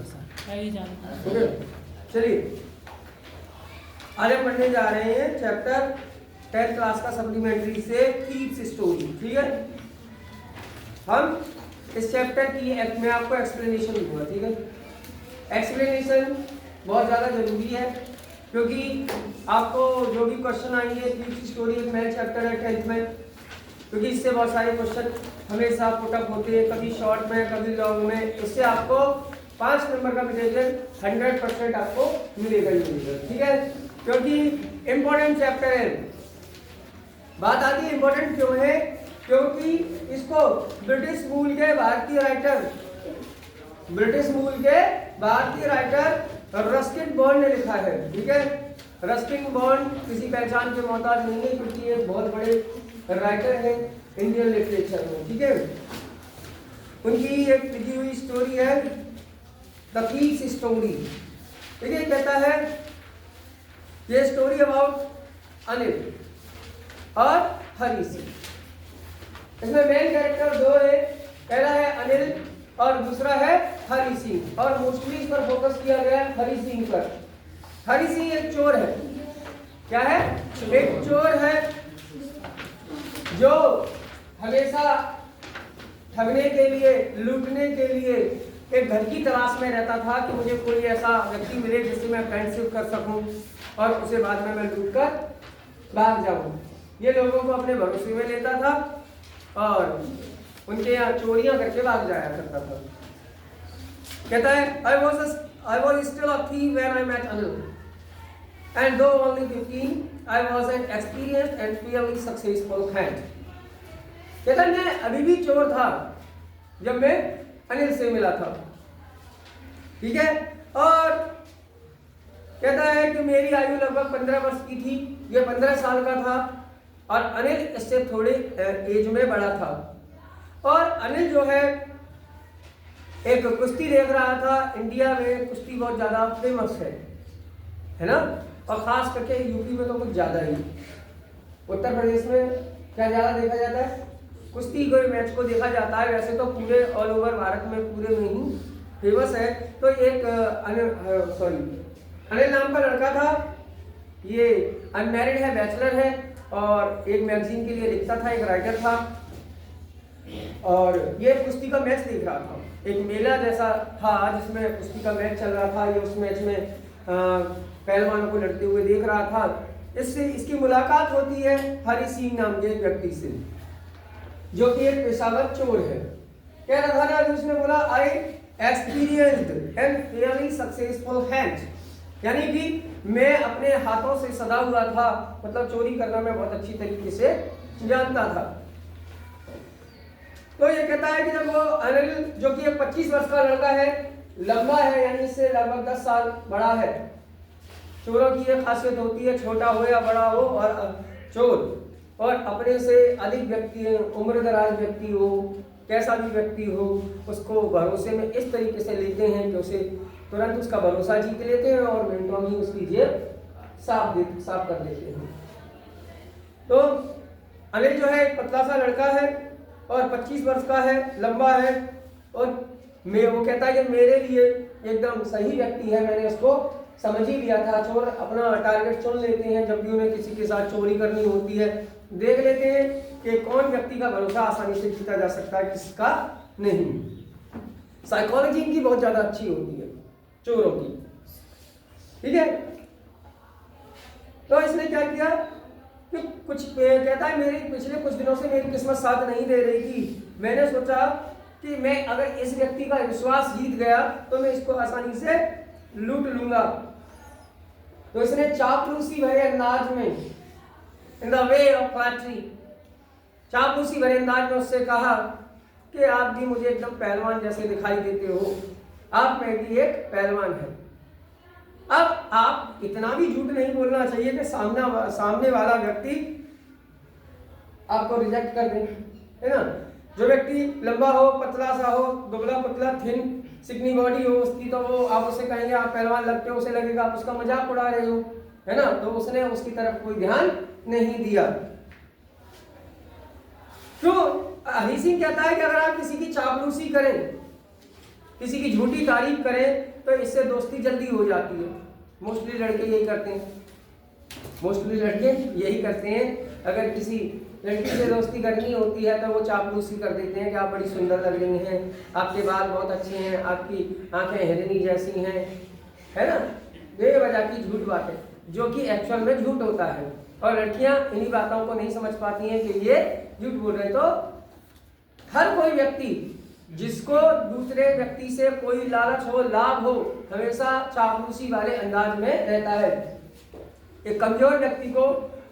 Okay, चलिए आज हम पढ़ने जा रहे हैं चैप्टर 10th क्लास का सप्लीमेंट्री से थीव्स स्टोरी। ठीक है, हम इस चैप्टर की मैं आपको एक्सप्लेनेशन दूंगा। ठीक है, एक्सप्लेनेशन बहुत ज़्यादा जरूरी है क्योंकि आपको जो भी क्वेश्चन आएंगे थीव्स स्टोरी एक नया चैप्टर है 10th में, क्योंकि इससे बहुत सारे क्वेश्चन हमेशा पुटअप होते हैं, कभी शॉर्ट में कभी लॉन्ग में। इससे आपको 5 नंबर का मटेरियल 100% आपको मिलेगा ही मिलेगा। ठीक है, क्योंकि इम्पोर्टेंट चैप्टर है। बात आती है इम्पोर्टेंट क्यों है, क्योंकि इसको ब्रिटिश मूल के भारतीय राइटर रस्किन बॉन्ड ने लिखा है। ठीक है, रस्किन बॉन्ड किसी पहचान के मोहताज नहीं है क्योंकि ये बहुत बड़े राइटर हैं इंडियन लिटरेचर में। ठीक है, उनकी एक लिखी हुई स्टोरी है द थीव्स स्टोरी। ठीक है, कहता है ये स्टोरी अबाउट अनिल और हरी सिंह। इसमें मेन कैरेक्टर दो है, पहला है अनिल और दूसरा है हरी सिंह, और मोस्टली इस पर फोकस किया गया है हरी सिंह पर। हरी सिंह एक चोर है। क्या है? एक चोर है जो हमेशा ठगने के लिए, लूटने के लिए एक घर की तलाश में रहता था कि मुझे कोई ऐसा व्यक्ति मिले जिससे मैं फ्रेंडशिप कर सकूं और उसे बाद में मैं लूट कर भाग जाऊं। ये लोगों को अपने भरोसे में लेता था और उनके यहाँ चोरियां करके भाग जाया करता था। कहता है I was still a thief when I met Anil, and though only 15, I was an experienced and fairly successful hand. कहता है मैं अभी भी चोर था जब मैं अनिल से मिला था। ठीक है, और कहता है कि मेरी आयु लगभग 15 वर्ष की थी, ये 15 साल का था और अनिल इससे थोड़े एज में बड़ा था। और अनिल जो है एक कुश्ती देख रहा था। इंडिया में कुश्ती बहुत ज़्यादा फेमस है ना, और ख़ास करके यूपी में तो कुछ ज़्यादा ही। उत्तर प्रदेश में क्या ज़्यादा देखा जाता है? कुश्ती के मैच को देखा जाता है। वैसे तो पूरे ऑल ओवर भारत में पूरे में ही फेमस है। तो एक अनिल नाम का लड़का था, ये अनमैरिड है, बैचलर है और एक मैगजीन के लिए लिखता था, एक राइटर था। और ये कुश्ती का मैच देख रहा था, एक मेला जैसा था जिसमें कुश्ती का मैच चल रहा था। ये उस मैच में पहलवानों को लड़ते हुए देख रहा था। इससे इसकी मुलाकात होती है हरी सिंह नाम के एक व्यक्ति से जो कि एक पेशावर चोर है। कह रहा था ना, उसने बोला I experienced and Fairlie successful hand, यानी कि मैं अपने हाथों से सदा हुआ था, मतलब चोरी करना मैं बहुत अच्छी तरीके से जानता था। तो ये कहता है कि जब वो अनिल जो कि 25 वर्ष का लड़का है, लंबा है यानी इससे लगभग 10 साल बड़ा है। चोरों की एक खासियत होती है, छोटा हो या बड़ा हो, और चोर और अपने से अधिक व्यक्ति, उम्र दराज व्यक्ति हो, कैसा भी व्यक्ति हो, उसको भरोसे में इस तरीके से लेते हैं कि उसे तुरंत उसका भरोसा जीत लेते हैं और मिनटों में उसकी जेब साफ कर देते हैं। तो अनिल जो है एक पतला सा लड़का है और 25 वर्ष का है, लंबा है, और वो कहता है कि मेरे लिए एकदम सही व्यक्ति है, मैंने उसको समझ ही लिया था। चोर अपना टारगेट चुन लेते हैं जब भी उन्हें किसी के साथ चोरी करनी होती है, देख लेते हैं कि कौन व्यक्ति का भरोसा आसानी से जीता जा सकता है, किसका नहीं। साइकोलॉजी इनकी बहुत ज्यादा अच्छी होती है चोरों की। ठीक है, तो इसने क्या किया कि कहता है मेरे पिछले कुछ दिनों से मेरी किस्मत साथ नहीं दे रही थी। मैंने सोचा कि मैं अगर इस व्यक्ति का विश्वास जीत गया तो मैं इसको आसानी से लूट लूंगा। तो इसने चापलूसी भरे अंदाज में, in the way of flattery, चापलूसी भरे अंदाज में उससे कहा कि आप भी मुझे एकदम पहलवान जैसे दिखाई देते हो, आप में भी एक पहलवान है। अब आप इतना भी झूठ नहीं बोलना चाहिए कि सामने वाला व्यक्ति आपको रिजेक्ट कर दे, है ना। जो व्यक्ति लंबा हो, पतला सा हो, दुबला पतला, थिन चिकनी बॉडी हो उसकी, तो वो आप उससे कहेंगे आप पहलवान लगते हो, उसे लगेगा आप उसका मजाक उड़ा रहे हो, है ना। तो उसने उसकी तरफ कोई ध्यान नहीं दिया। तो हरी सिंह कहता है कि अगर आप किसी की चापलूसी करें किसी की झूठी तारीफ करें तो इससे दोस्ती जल्दी हो जाती है। मोस्टली लड़के यही करते हैं, मोस्टली लड़के यही करते हैं। अगर किसी लड़की से दोस्ती करनी होती है तो वो चापलूसी कर देते हैं कि आप बड़ी सुंदर लग रही हैं, आपके बाल बहुत अच्छे हैं, आपकी आंखें हिरनी जैसी हैं, है ना। बेवजह की झूठ बातें जो कि एक्चुअल में झूठ होता है, और लड़कियां इन्हीं बातों को नहीं समझ पाती हैं कि ये झूठ बोल रहे हैं। तो हर कोई व्यक्ति जिसको दूसरे व्यक्ति से कोई लालच हो, लाभ हो, हमेशा चापलूसी वाले अंदाज में रहता है। एक कमजोर व्यक्ति को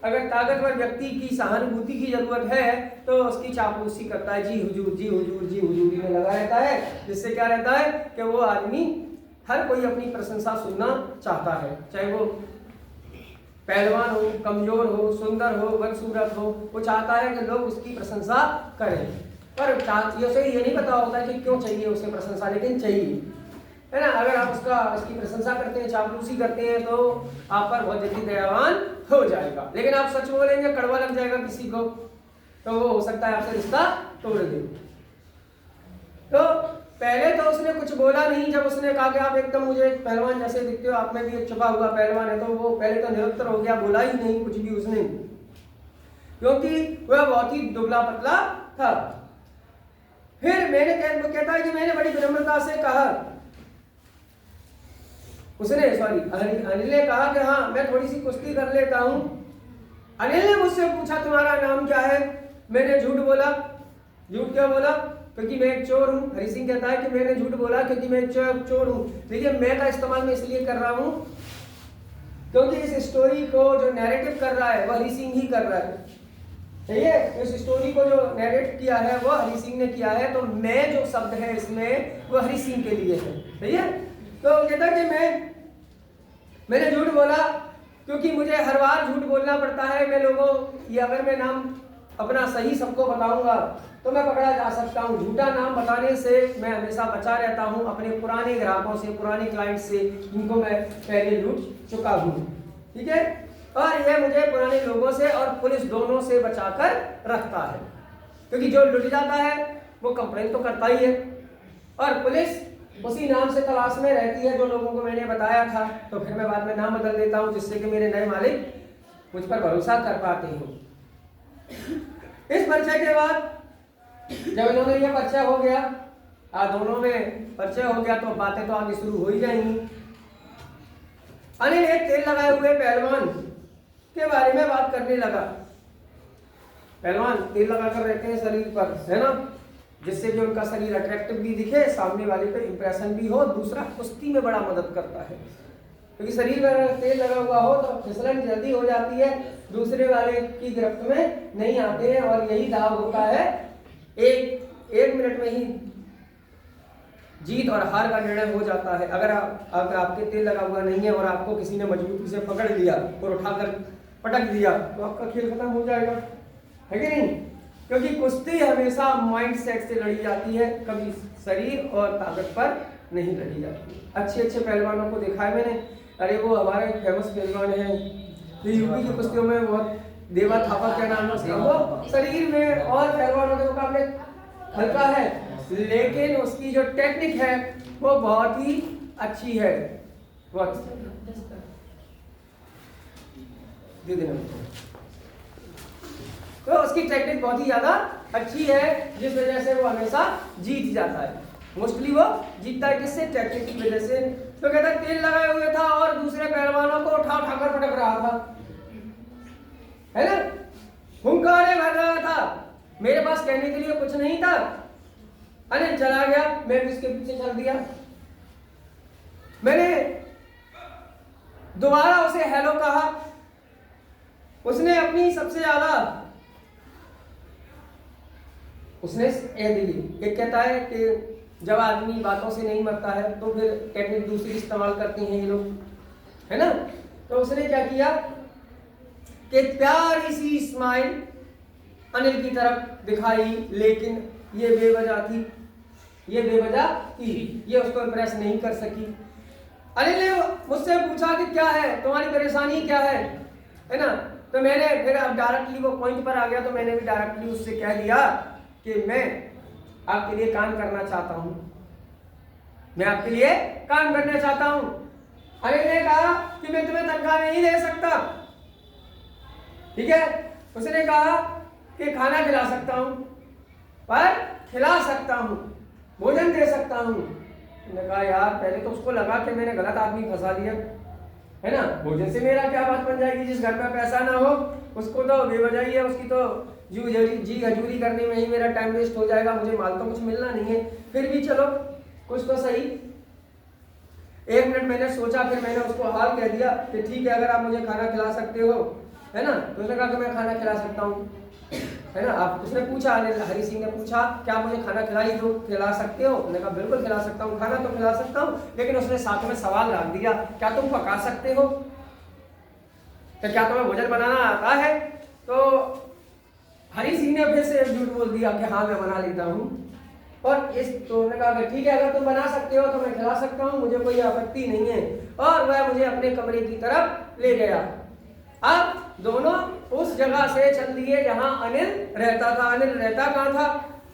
अगर ताकतवर व्यक्ति की सहानुभूति की जरूरत है तो उसकी चापलूसी करता है, जी हुजूर जी हुजूर जी हुजूरी में लगा रहता है, जिससे क्या रहता है कि वो आदमी, हर कोई अपनी प्रशंसा सुनना चाहता है, चाहे वो पहलवान हो, कमजोर हो, सुंदर हो, बदसूरत हो, वो चाहता है कि लोग उसकी प्रशंसा करें। पर उसे ये नहीं पता होता कि क्यों चाहिए उसे प्रशंसा, लेकिन चाहिए, है ना। अगर आप उसकी प्रशंसा करते हैं, चापलूसी करते हैं तो आप पर बहुत जल्दी दयावान हो जाएगा। लेकिन आप सच बोलेंगे, कड़वा लग जाएगा किसी को, तो वो हो सकता है आपसे रिश्ता तोड़ दे। तो पहले तो उसने कुछ बोला नहीं, जब उसने कहा कि आप एकदम मुझे पहलवान जैसे दिखते हो, आप में भी एक छुपा हुआ पहलवान है, तो वो पहले तो निरुत्तर हो गया, बोला ही नहीं कुछ भी उसने, क्योंकि वह बहुत ही दुबला पतला था। फिर कहता है कि मैंने बड़ी विनम्रता से कहा, अनिल ने कहा कि हाँ मैं थोड़ी सी कुश्ती कर लेता हूं। अनिल ने मुझसे पूछा तुम्हारा नाम क्या है, मैंने झूठ बोला। झूठ क्यों बोला? क्योंकि मैं एक चोर हूं। हरि सिंह कहता है कि मैंने झूठ बोला क्योंकि मैं एक चोर हूं। देखिए, मैं का इस्तेमाल मैं इसलिए कर रहा हूं क्योंकि इस स्टोरी को जो नैरेटिव कर रहा है वह हरि सिंह ही कर रहा है, सही है। इस स्टोरी को जो नैरेट किया है वो हरि सिंह ने किया है, तो मैं जो शब्द है इसमें वो हरि सिंह के लिए है, सही है। तो कहता है कि मैंने झूठ बोला क्योंकि मुझे हर बार झूठ बोलना पड़ता है। मैं लोगों ये अगर मैं नाम अपना सही सबको बताऊंगा तो मैं पकड़ा जा सकता हूँ। झूठा नाम बताने से मैं हमेशा बचा रहता हूँ अपने पुराने ग्राहकों से, पुराने क्लाइंट से, जिनको मैं पहले लूट चुका हूँ, ठीक है। और यह मुझे पुराने लोगों से और पुलिस दोनों से बचाकर रखता है, क्योंकि जो लुट जाता है वो कंप्लेन तो करता ही है, और पुलिस उसी नाम से तलाश में रहती है जो लोगों को मैंने बताया था। तो फिर मैं बाद में नाम बदल देता हूं, जिससे कि मेरे नए मालिक मुझ पर भरोसा कर पाते हैं। इस परिचय के बाद जब इन्होंने यह परिचय हो गया, दोनों में परिचय हो गया, तो बातें तो आगे शुरू हो ही जाएंगी। अनिल एक तेल लगाए हुए पहलवान के बारे में बात करने लगा। पहलवान तेल लगाकर रहते हैं शरीर पर, है ना, जिससे कि उनका शरीर अट्रैक्टिव भी दिखे, सामने वाले पे इंप्रेशन भी हो। दूसरा, कुश्ती में बड़ा मदद करता है, क्योंकि शरीर में अगर तेल लगा हुआ हो तो फिसलन जल्दी हो जाती है, दूसरे वाले की गिरफ्त में नहीं आते हैं, और यही दाव होता है। एक मिनट में ही जीत और हार का निर्णय हो जाता है। अगर आपके तेल लगा हुआ नहीं है और आपको किसी ने मजबूती से पकड़ लिया और उठाकर पटक दिया तो आपका खेल खत्म हो जाएगा, है कि नहीं। क्योंकि कुश्ती हमेशा माइंड सेट से लड़ी जाती है, कभी शरीर और ताकत पर नहीं लड़ी जाती। अच्छे पहलवानों को देखा है मैंने। अरे वो हमारे फेमस पहलवान हैं, यूपी की कुश्तियों में बहुत, देवा थापा क्या नाम है उसका, वो शरीर में और पहलवानों के मुकाबले हल्का है, लेकिन उसकी जो टेक्निक है वो बहुत ही अच्छी है। तो उसकी टेक्निक बहुत ही ज्यादा अच्छी है, जिस वजह से वो हमेशा जीत जाता है। मोस्टली वो जीतता है किससे? टेक्निक की वजह से। तो कहता है तेल लगाए हुए था और दूसरे पहलवानों को उठाकर पटक रहा था, है ना, हुंकारे भर रहा था। मेरे पास कहने के लिए कुछ नहीं था। अनिल चला गया, मैं भी उसके पीछे चल दिया। मैंने दोबारा उसे हेलो कहा। उसने अपनी सबसे ज्यादा एक कहता है कि जब आदमी बातों से नहीं मरता है तो फिर टेक्निक दूसरी इस्तेमाल करते हैं ये लोग, है ना। तो उसने क्या किया कि प्यारी सी स्माइल अनिल की तरफ दिखाई, लेकिन ये बेवजह थी, ये उसको इम्प्रेस नहीं कर सकी। अनिल ने मुझसे पूछा कि क्या है तुम्हारी परेशानी, क्या है ना। तो मैंने फिर अब डायरेक्टली वो पॉइंट पर आ गया, तो मैंने भी डायरेक्टली उससे कह दिया कि मैं आपके लिए काम करना चाहता हूं। मैं आपके लिए काम करना चाहता हूं। अनिल ने कहा कि मैं तुम्हें तनख्वाह नहीं दे सकता, ठीक है। उसने कहा कि खाना खिला सकता हूं, पर खिला सकता हूं, भोजन दे सकता हूं। मैंने कहा यार, पहले तो उसको लगा कि मैंने गलत आदमी फंसा लिया, है ना। भोजन से मेरा क्या बात बन जाएगी, जिस घर में पैसा ना हो उसको तो बेवजह ही है, उसकी तो जी हजूरी करने में ही मेरा टाइम वेस्ट हो जाएगा, मुझे माल तो कुछ मिलना नहीं है। फिर भी चलो कुछ तो सही। 1 मिनट मैंने सोचा, फिर मैंने उसको हाल कह दिया कि ठीक है, अगर आप मुझे खाना खिला सकते हो, है ना। तो उसने कहा कि मैं खाना खिला सकता हूँ, है ना। आप उसने पूछा, हरी सिंह ने पूछा क्या आप मुझे खाना खिला सकते हो। मैंने कहा बिल्कुल खिला सकता हूँ, खाना तो खिला सकता हूँ, लेकिन उसने साथ में सवाल रख दिया, क्या तुम पका सकते हो, तो क्या तुम्हें भोजन बनाना आता है। तो हरी सिंह ने फिर से झूठ बोल दिया कि हाँ मैं बना लेता हूँ। और इस तो उन्होंने कहा कि ठीक है, अगर तुम बना सकते हो तो मैं खिला सकता हूँ, मुझे कोई आपत्ति नहीं है। और वह मुझे अपने कमरे की तरफ ले गया। अब दोनों उस जगह से चल दिए जहां अनिल रहता था। अनिल रहता कहाँ था,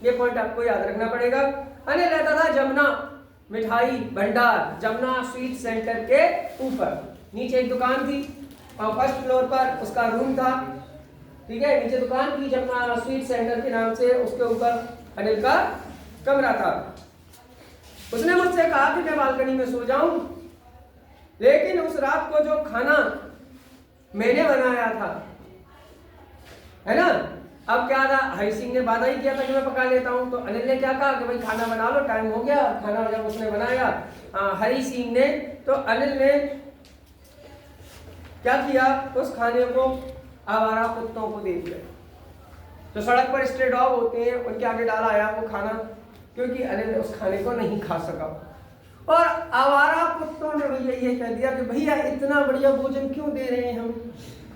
ये पॉइंट आपको याद रखना पड़ेगा। अनिल रहता था जमुना मिठाई भंडार, जमुना स्वीट सेंटर के ऊपर। नीचे एक दुकान थी और फर्स्ट फ्लोर पर उसका रूम था, ठीक है। नीचे दुकान थी जमुना स्वीट सेंटर के नाम से, उसके ऊपर अनिल का कमरा था। उसने मुझसे कहा कि मैं बालकनी में सो जाऊं, लेकिन उस रात को जो खाना मैंने बनाया था, है ना, अब क्या था, हरी सिंह ने वादा ही किया था कि मैं पका लेता हूं। तो अनिल ने क्या कहा कि भाई खाना बना लो, टाइम हो गया। खाना जब उसने बनाया हरी सिंह ने, तो अनिल ने क्या किया, उस खाने को आवारा कुत्तों को दे दिया। तो सड़क पर स्ट्रे डॉग होते हैं, उनके आगे डाला आया वो खाना, क्योंकि अनिल उस खाने को नहीं खा सका। और आवारा कुत्तों ने भैया ये कह दिया कि भैया इतना बढ़िया भोजन क्यों दे रहे हैं हम,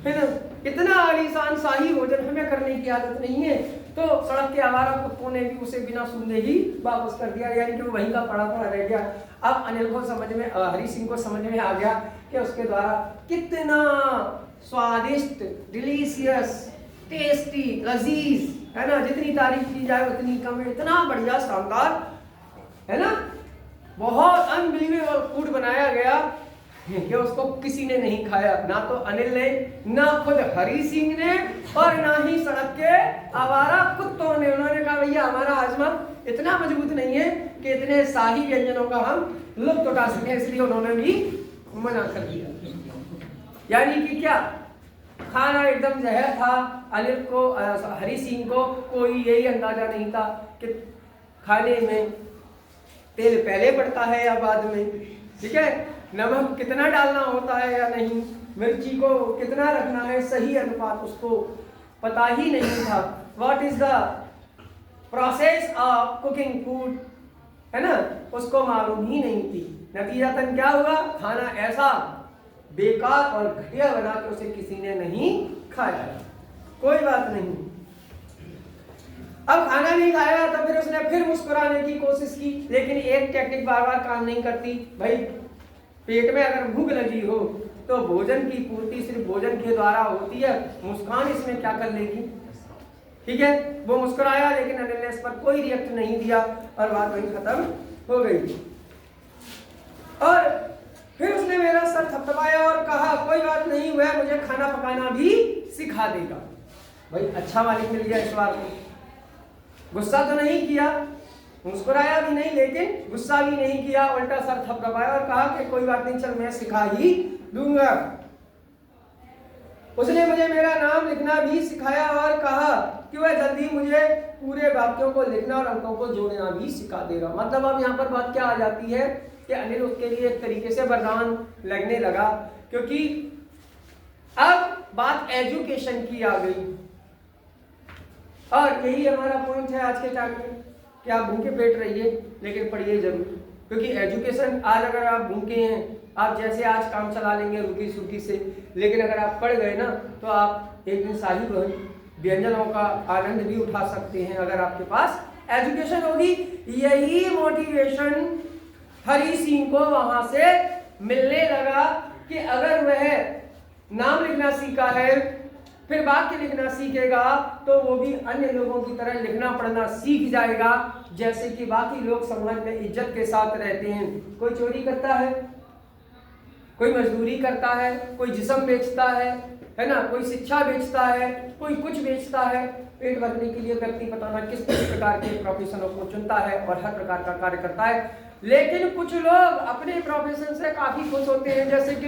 है ना, इतना आलीशान शाही भोजन हमें करने की आदत नहीं है। तो सड़क के आवारा कुत्तों ने भी उसे बिना सुनने ही वापस कर दिया, यानी कि वो वहीं का पड़ा पड़ा रह गया। अब अनिल को समझ में, हरी सिंह को समझ में आ गया कि उसके द्वारा कितना स्वादिष्ट, डिलीशियस, टेस्टी, लजीज, है ना, जितनी तारीफ की जाए उतनी कम है। इतना बढ़िया शानदार, है ना, बहुत अनबिलीवेबल फूड बनाया गया कि उसको किसी ने नहीं खाया, ना तो अनिल ने, ना खुद हरी सिंह ने, और ना ही सड़क के आवारा कुत्तों ने। उन्होंने कहा भैया हमारा हाजमा इतना मजबूत नहीं है कि इतने शाही व्यंजनों का हम लुत्फ उठा सकें, इसलिए उन्होंने भी मना कर दिया। यानी कि क्या, खाना एकदम जहर था। अनिल को, हरी सिंह को कोई यही अंदाजा नहीं था कि खाने में तेल पहले पड़ता है या बाद में, ठीक है, नमक कितना डालना होता है या नहीं, मिर्ची को कितना रखना है सही अनुपात, उसको पता ही नहीं था। What is the process of cooking food, है ना, उसको मालूम ही नहीं थी। नतीजतन क्या हुआ, खाना ऐसा बेकार और घटिया बना के उसे किसी ने नहीं खाया। कोई बात नहीं, अब खाना नहीं खाया तो फिर उसने फिर मुस्कुराने की कोशिश की, लेकिन एक टेक्निक बार बार काम नहीं करती। भाई पेट में अगर भूख लगी हो तो भोजन की पूर्ति सिर्फ भोजन के द्वारा होती है, मुस्कान इसमें क्या कर लेगी, ठीक है। वो मुस्कुराया, लेकिन अनिल ने इस पर कोई रिएक्ट नहीं दिया और बात वहीं खत्म हो गई। और फिर उसने मेरा सर थपथपाया और कहा कोई बात नहीं, वह मुझे खाना पकाना भी सिखा देगा। भाई अच्छा मालिक मिल गया इस बार को। गुस्सा तो नहीं किया, मुस्कुराया भी नहीं, लेकिन गुस्सा भी नहीं किया, उल्टा सर थपथपाया और कहा कि कोई बात नहीं, चल मैं सिखा ही दूंगा। उसने मुझे मेरा नाम लिखना भी सिखाया और कहा कि वह जल्दी मुझे पूरे वाक्यों को लिखना और अंकों को जोड़ना भी सिखा देगा। मतलब अब यहाँ पर बात क्या आ जाती है कि अनिल उसके लिए एक तरीके से वरदान लगने लगा, क्योंकि अब बात एजुकेशन की आ गई। और यही हमारा पॉइंट है आज के टाइम में कि आप भूखे पेट रहिए, लेकिन पढ़िए जरूर, क्योंकि एजुकेशन आज अगर आप भूखे हैं, आप जैसे आज काम चला लेंगे रूटी सूटी से, लेकिन अगर आप पढ़ गए ना तो आप एक दिन शाही व्यंजनों का आनंद भी उठा सकते हैं, अगर आपके पास एजुकेशन होगी। यही मोटिवेशन हरी सिंह को वहां से मिलने लगा कि अगर वह नाम लिखना सीखा है, फिर वाक्य लिखना सीखेगा, तो वो भी अन्य लोगों की तरह लिखना पढ़ना सीख जाएगा, जैसे कि बाकी लोग समाज में इज्जत के साथ रहते हैं। कोई चोरी करता है, कोई मजदूरी करता है, कोई जिस्म बेचता है ना, कोई शिक्षा बेचता है, कोई कुछ बेचता है। पेट भरने के लिए व्यक्ति पता ना किस प्रकार के प्रोफेशनों को चुनता है और हर प्रकार का कार्य करता है। लेकिन कुछ लोग अपने प्रोफेशन से काफी खुश होते हैं, जैसे कि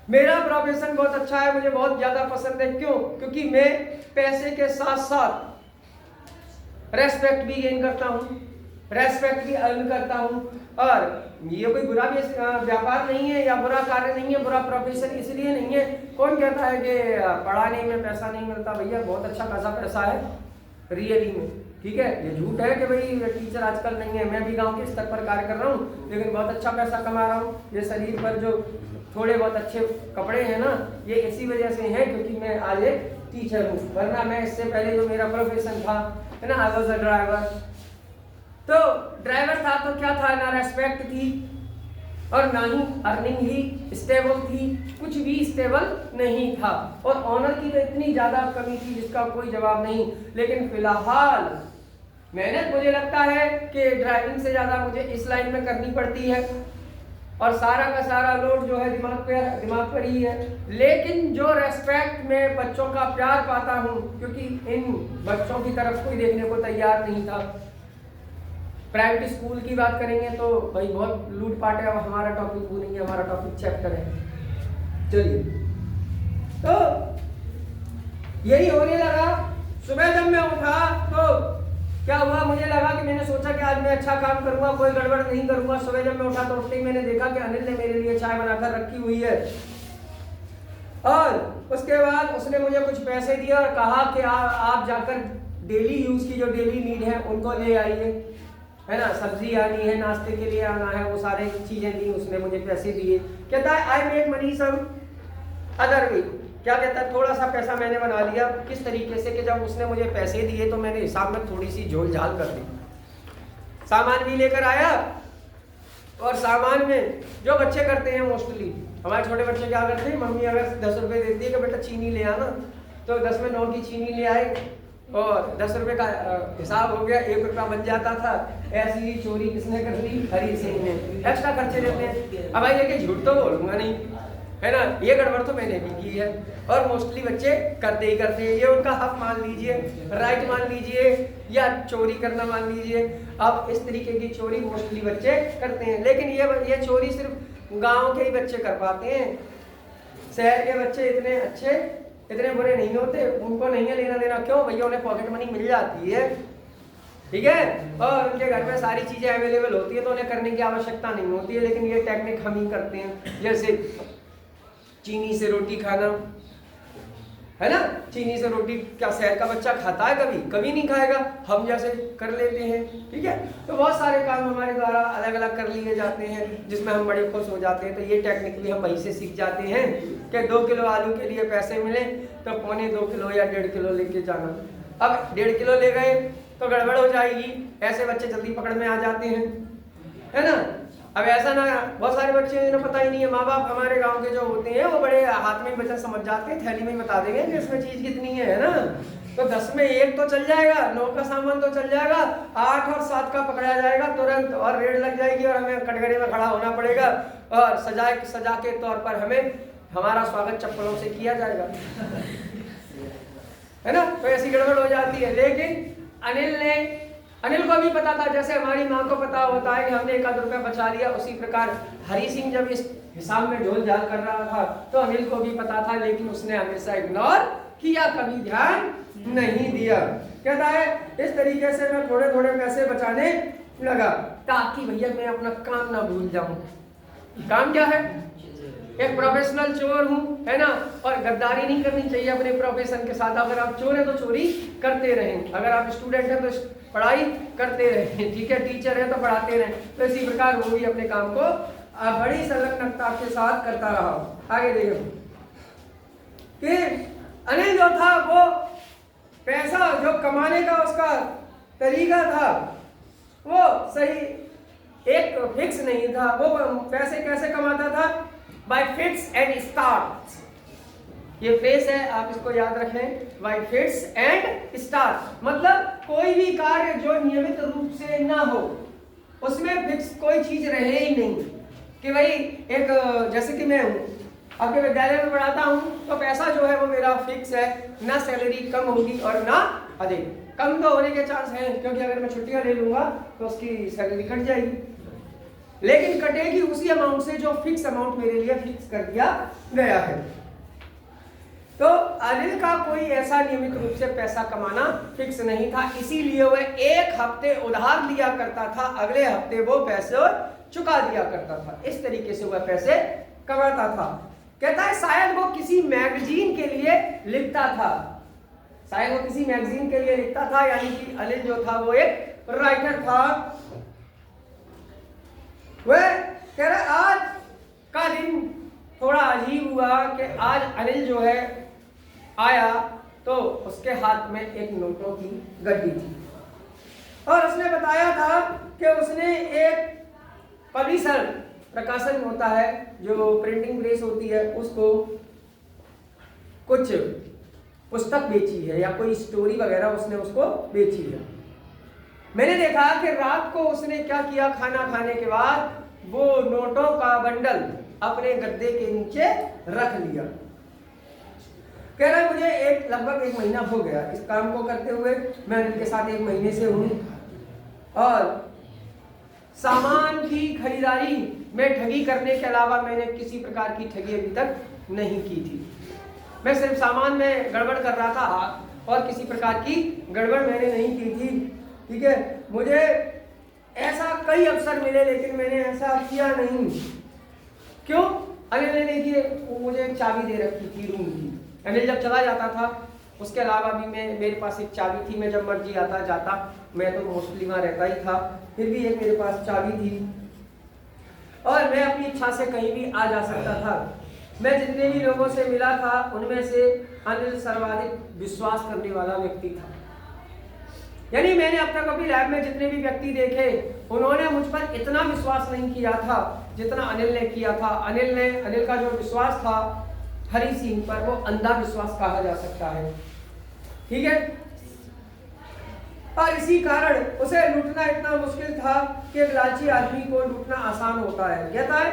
मेरा प्रोफेशन बहुत अच्छा है, मुझे बहुत ज्यादा पसंद है। क्यों? क्योंकि मैं पैसे के साथ साथ रेस्पेक्ट भी गेन करता हूँ, रेस्पेक्ट भी अर्न करता हूँ। और ये कोई बुरा व्यापार नहीं है या बुरा कार्य नहीं है, बुरा प्रोफेशन इसलिए नहीं है। कौन कहता है कि पढ़ाने में पैसा नहीं मिलता? भैया बहुत अच्छा खासा पैसा है रियली में, ठीक है। ये झूठ है कि भाई टीचर आजकल नहीं है। मैं भी गांव के स्तर पर कार्य कर रहा हूँ, लेकिन बहुत अच्छा पैसा कमा रहा हूँ। ये शरीर पर जो थोड़े बहुत अच्छे कपड़े हैं ना, ये इसी वजह से हैं क्योंकि मैं आज एक टीचर हूँ। वरना मैं इससे पहले जो मेरा प्रोफेशन था, है ना, आई वॉज अ ड्राइवर। तो ड्राइवर था तो क्या था, ना रेस्पेक्ट थी और ना ही अर्निंग ही स्टेबल थी, कुछ भी स्टेबल नहीं था। और ऑनर की तो इतनी ज्यादा कमी थी जिसका कोई जवाब नहीं। लेकिन फिलहाल मेहनत मुझे लगता है कि ड्राइविंग से ज्यादा मुझे इस लाइन में करनी पड़ती है और सारा का सारा लोड जो है दिमाग पर ही है। लेकिन जो रेस्पेक्ट में बच्चों का प्यार पाता हूँ, क्योंकि इन बच्चों की तरफ कोई देखने को तैयार नहीं था। प्राइवेट स्कूल की बात करेंगे तो भाई बहुत लूटपाट है। अब हमारा टॉपिक वो नहीं है, हमारा टॉपिक चैप्टर है। चलिए, तो यही होने लगा। सुबह जब मैं उठा तो क्या हुआ, मुझे लगा कि मैंने सोचा कि आज मैं अच्छा काम करूंगा, कोई गड़बड़ नहीं करूंगा। सुबह जब मैं उठा तो उठते ही मैंने देखा कि अनिल ने मेरे लिए चाय बनाकर रखी हुई है और उसके बाद उसने मुझे कुछ पैसे दिए और कहा कि आप जाकर डेली यूज की जो डेली नीड है उनको ले आइए, है ना। सब्जी आनी है, नाश्ते के लिए आना है, वो सारे चीजें दी। उसने मुझे पैसे दिए। कहता है I make money some other way. क्या कहता है, थोड़ा सा पैसा मैंने बना लिया। किस तरीके से कि जब उसने मुझे पैसे दिए तो मैंने हिसाब में थोड़ी सी झोल झाल कर दी। सामान भी लेकर आया और सामान में जो बच्चे करते हैं मोस्टली, हमारे छोटे बच्चे क्या करते हैं, मम्मी अगर 10 रुपए देती है कि बेटा चीनी ले आना, तो 10 में 9 की चीनी ले आए और 10 रुपए का हिसाब हो गया, 1 रुपया बच जाता था। ऐसी ही चोरी किसने कर ली? हरी सिंह ने। एक्स्ट्रा खर्चे लेते हैं। अब भाई लेके झूठ तो बोलूंगा नहीं, है ना। ये गड़बड़ तो मैंने भी की है और मोस्टली बच्चे करते ही करते हैं। ये उनका हक मान लीजिए, राइट मान लीजिए या चोरी करना मान लीजिए। अब इस तरीके की चोरी मोस्टली बच्चे करते हैं। लेकिन ये चोरी सिर्फ गांव के ही बच्चे कर पाते हैं। शहर के बच्चे इतने अच्छे, इतने बुरे नहीं होते, उनको नहीं है लेना देना। क्यों? भैया उन्हें पॉकेट मनी मिल जाती है, ठीक है, और उनके घर में सारी चीजें अवेलेबल होती है तो उन्हें करने की आवश्यकता नहीं होती है। लेकिन ये टेक्निक हम ही करते हैं, जैसे चीनी से रोटी खाना, है ना। चीनी से रोटी क्या शहर का बच्चा खाता है? कभी कभी नहीं खाएगा। हम जैसे कर लेते हैं, ठीक है। तो बहुत सारे काम हमारे द्वारा अलग अलग कर लिए जाते हैं जिसमें हम बड़े खुश हो जाते हैं। तो ये टेक्निक भी हम वहीं से सीख जाते हैं कि 2 किलो आलू के लिए पैसे मिले तो 1.25 किलो या 1.5 किलो लेके जाना। अब 1.5 किलो ले गए तो गड़बड़ हो जाएगी। ऐसे बच्चे जल्दी पकड़ में आ जाते हैं, है ना। अब ऐसा ना, बहुत सारे बच्चे जिन्हें पता ही नहीं है। माँ बाप हमारे गांव के जो होते हैं वो बड़े हाथ में ही बच्चा समझ जाते हैं, थैली में ही बता देंगे कि इसमें चीज कितनी है ना। तो 10 में 1 तो चल जाएगा, 9 का सामान तो चल जाएगा, 8 और 7 का पकड़ा जाएगा तुरंत और रेड लग जाएगी और हमें कटघरे में खड़ा होना पड़ेगा और सजा के तौर पर हमें हमारा स्वागत चप्पलों से किया जाएगा, है ना। तो ऐसी गड़बड़ हो जाती है। लेकिन अनिल को भी पता था, जैसे हमारी माँ को पता होता है कि हमने 1 रुपया बचा लिया, उसी प्रकार हरी सिंह जब इस हिसाब में ढोल झाल कर रहा था तो अनिल को भी पता था। लेकिन उसने हमेशा इग्नोर किया, कभी ध्यान नहीं दिया। कहता है इस तरीके से मैं थोड़े थोड़े पैसे बचाने लगा ताकि भैया मैं अपना काम ना भूल जाऊं। काम क्या है? एक प्रोफेशनल चोर हूँ, है ना। और गद्दारी नहीं करनी चाहिए अपने प्रोफेशन के साथ। अगर आप चोर हैं तो चोरी करते रहें, अगर आप स्टूडेंट हैं तो पढ़ाई करते रहें, ठीक है। टीचर है तो पढ़ाते रहें। तो इसी प्रकार वो भी अपने काम को बड़ी संलग्नता के साथ करता रहा। आगे देखो कि अनिल जो था वो पैसा जो कमाने का उसका तरीका था वो सही एक फिक्स नहीं था। वो पैसे कैसे कमाता था? Bye fits and starts. ये फ्रेज है, आप इसको याद रखें, वाई फिट्स एंड स्टार, मतलब कोई भी कार्य जो नियमित रूप से ना हो उसमें फिक्स कोई चीज रहे ही नहीं कि भाई एक जैसे कि मैं हूँ आपके विद्यालय में पढ़ाता हूँ तो पैसा जो है वो मेरा फिक्स है, ना सैलरी कम होगी और ना अधिक। कम तो होने के चांस हैं क्योंकि अगर मैं छुट्टियां ले लूंगा तो उसकी सैलरी कट जाएगी, लेकिन कटेगी उसी अमाउंट से जो फिक्स अमाउंट मेरे लिए फिक्स कर दिया गया है। तो अनिल का कोई ऐसा नियमित रूप से पैसा कमाना फिक्स नहीं था, इसीलिए वह एक हफ्ते उधार लिया करता था, अगले हफ्ते वो पैसे चुका दिया करता था। इस तरीके से वह पैसे कमाता था। कहता है शायद वो किसी मैगजीन के लिए लिखता था, शायद वो किसी मैगजीन के लिए लिखता था, यानी कि अनिल जो था वो एक राइटर था। वह कह रहा आज का दिन थोड़ा अजीब हुआ कि आज अनिल जो है आया तो उसके हाथ में एक नोटों की गड्डी थी और उसने बताया था कि उसने एक पब्लिशर, प्रकाशन होता है जो प्रिंटिंग प्रेस होती है, उसको कुछ पुस्तक बेची है या कोई स्टोरी वगैरह उसने उसको बेची है। मैंने देखा कि रात को उसने क्या किया, खाना खाने के बाद वो नोटों का बंडल अपने गद्दे के नीचे रख लिया। कह रहा मुझे लगभग एक महीना हो गया इस काम को करते हुए, मैं इनके साथ 1 महीने से हूँ और सामान की खरीदारी में ठगी करने के अलावा मैंने किसी प्रकार की ठगी अभी तक नहीं की थी। मैं सिर्फ सामान में गड़बड़ कर रहा था और किसी प्रकार की गड़बड़ मैंने नहीं की थी। ठीक है, मुझे ऐसा कई अवसर मिले लेकिन मैंने ऐसा किया नहीं। क्यों? अनिल ने देखिए मुझे एक चाबी दे रखी थी रूम की। अनिल जब चला जाता था उसके अलावा भी मेरे पास एक चाबी थी, मैं जब मर्जी आता जाता, मैं तो मोस्टली वहाँ रहता ही था, फिर भी एक मेरे पास चाबी थी और मैं अपनी इच्छा से कहीं भी आ जा सकता था। मैं जितने भी लोगों से मिला था उनमें से अनिल सर्वाधिक विश्वास करने वाला व्यक्ति था। यानी मैंने अब तक अपनी लाइफ में जितने भी व्यक्ति देखे उन्होंने मुझ पर इतना विश्वास नहीं किया था जितना अनिल ने किया था। अनिल का जो विश्वास था हरी सिंह पर, वो अंधा विश्वास कहा जा सकता है। ठीक है, और इसी कारण उसे लूटना इतना मुश्किल था कि एक लालची आदमी को लूटना आसान होता है। कहता है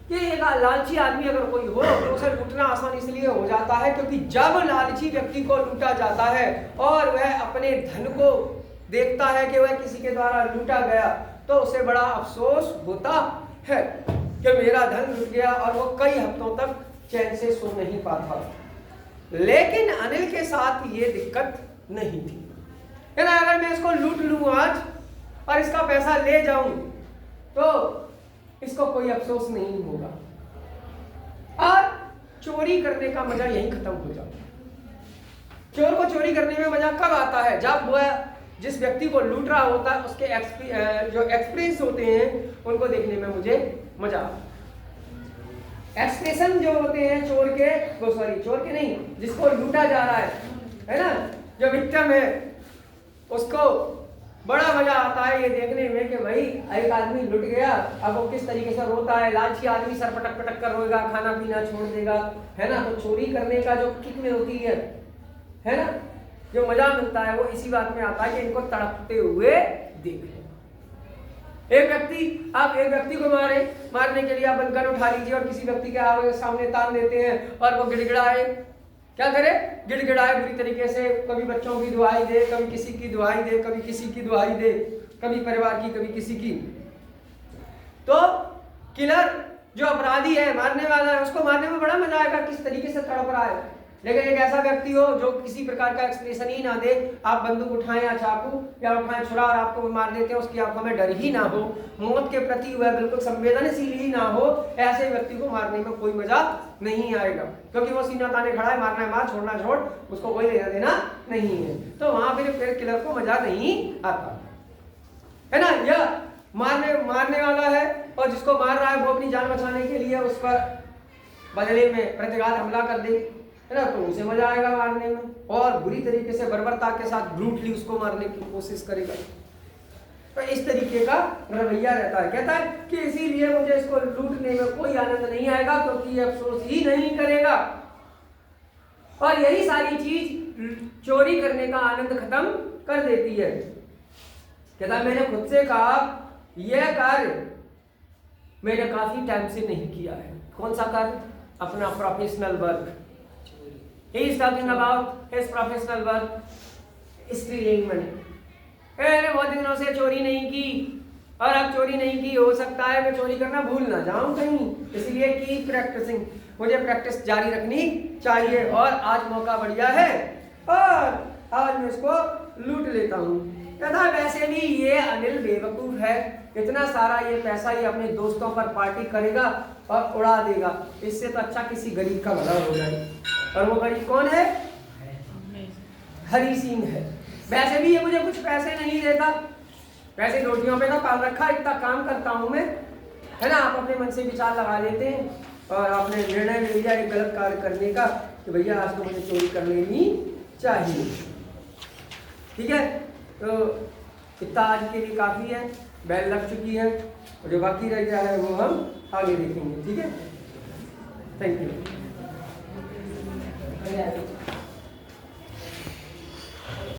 कि एक लालची आदमी अगर कोई हो तो उसे लूटना आसान इसलिए हो जाता है क्योंकि जब लालची व्यक्ति को लूटा जाता है और वह अपने धन को देखता है कि वह किसी के द्वारा लूटा गया तो उसे बड़ा अफसोस होता है कि मेरा धन लूट गया और वो कई हफ्तों तक चैन से सो नहीं पाता। लेकिन अनिल के साथ ये दिक्कत नहीं थी। अगर मैं इसको लूट लूं आज और इसका पैसा ले जाऊं तो इसको कोई अफसोस नहीं होगा और चोरी करने का मजा यहीं खत्म हो जाता। चोर को चोरी करने में मजा कब आता है? जब वह जिस व्यक्ति को लूट रहा होता है उसके जो एक्सपीरियंस होते हैं उनको देखने में मुझे मजा आता है। एक्सप्रेशन जो होते हैं चोर के नहीं, जिसको लूटा जा रहा है ना, जो विक्टिम है, उसको बड़ा मजा आता है ये देखने में कि भाई एक आदमी लुट गया, अब वो किस तरीके से रोता है। लालची आदमी सर पटक पटक कर रोएगा, खाना पीना छोड़ देगा, है ना। तो चोरी करने का जो किक में होती है ना, जो मजा मिलता है वो इसी बात में आता है कि इनको तड़पते हुए देख। एक व्यक्ति को मारने के लिए आप गन उठा लीजिए और किसी व्यक्ति के सामने तान देते हैं और वो गिड़गिड़ाए, क्या करे? गिड़गिड़ाए बुरी तरीके से, कभी बच्चों की दुहाई दे, कभी किसी की दुहाई दे, कभी किसी की दुहाई दे, कभी परिवार की, कभी किसी की। तो किलर जो अपराधी है, मारने वाला है, उसको मारने में बड़ा मजा आएगा किस तरीके से तड़प रहा है। लेकिन एक ऐसा व्यक्ति हो जो किसी प्रकार का एक्सप्रेशन ही ना दे, आप बंदूक उठाएं या चाकू या उठाएं छुरा और आपको मार देते हैं, उसकी आंखों में डर ही ना हो, मौत के प्रति वह बिल्कुल संवेदनशील ही ना हो, ऐसे व्यक्ति को मारने में कोई मजा नहीं आएगा क्योंकि वो सीना ताने खड़ा है, मारना है मार, छोड़ना छोड़, उसको कोई लेना देना नहीं है। तो वहां फिर किलर को मजा नहीं आता है ना। यह मारने वाला है और जिसको मार रहा है वो अपनी जान बचाने के लिए उस पर बदले में प्रतिघात हमला कर दे, है ना, तो उसे मजा आएगा मारने में और बुरी तरीके से बर्बरता के साथ ब्रूटली उसको मारने की कोशिश करेगा। तो इस तरीके का रवैया रहता है। कहता है कि इसीलिए मुझे इसको लूटने में कोई आनंद नहीं आएगा क्योंकि ये अफसोस ही नहीं करेगा और यही सारी चीज चोरी करने का आनंद खत्म कर देती है। कहता मैंने खुद से कहा यह कार्य मैंने काफी टाइम से नहीं किया है। कौन सा कार्य? अपना professional work. He is talking about his professional work, stealing money. मैंने बहुत दिनों से चोरी नहीं की, और अब चोरी नहीं की, हो सकता है मैं चोरी करना भूल ना जाऊं कहीं, इसलिए कीप प्रैक्टिसिंग, मुझे प्रैक्टिस जारी रखनी चाहिए। और आज मौका बढ़िया है और आज मैं इसको लूट लेता हूँ। कहता वैसे भी ये अनिल बेवकूफ है, इतना सारा ये पैसा ये अपने दोस्तों पर पार्टी करेगा और उड़ा देगा, इससे तो अच्छा किसी गरीब का भला हो जाए। और वो गरीब कौन है? हरी सिंह है। वैसे भी ये मुझे कुछ पैसे नहीं देता, वैसे रोटियों पे तो पाल रखा, इतना काम करता हूँ मैं, है ना। आप अपने मन से विचार लगा लेते हैं और आपने निर्णय ले लिया एक गलत कार्य करने का कि भैया आज तो मुझे चोरी कर लेनी चाहिए। ठीक है, तो इतना आज के लिए काफ़ी है, बेल लग चुकी है, और जो बाकी रह गया है वो हम आगे देखेंगे। ठीक है, थैंक यू।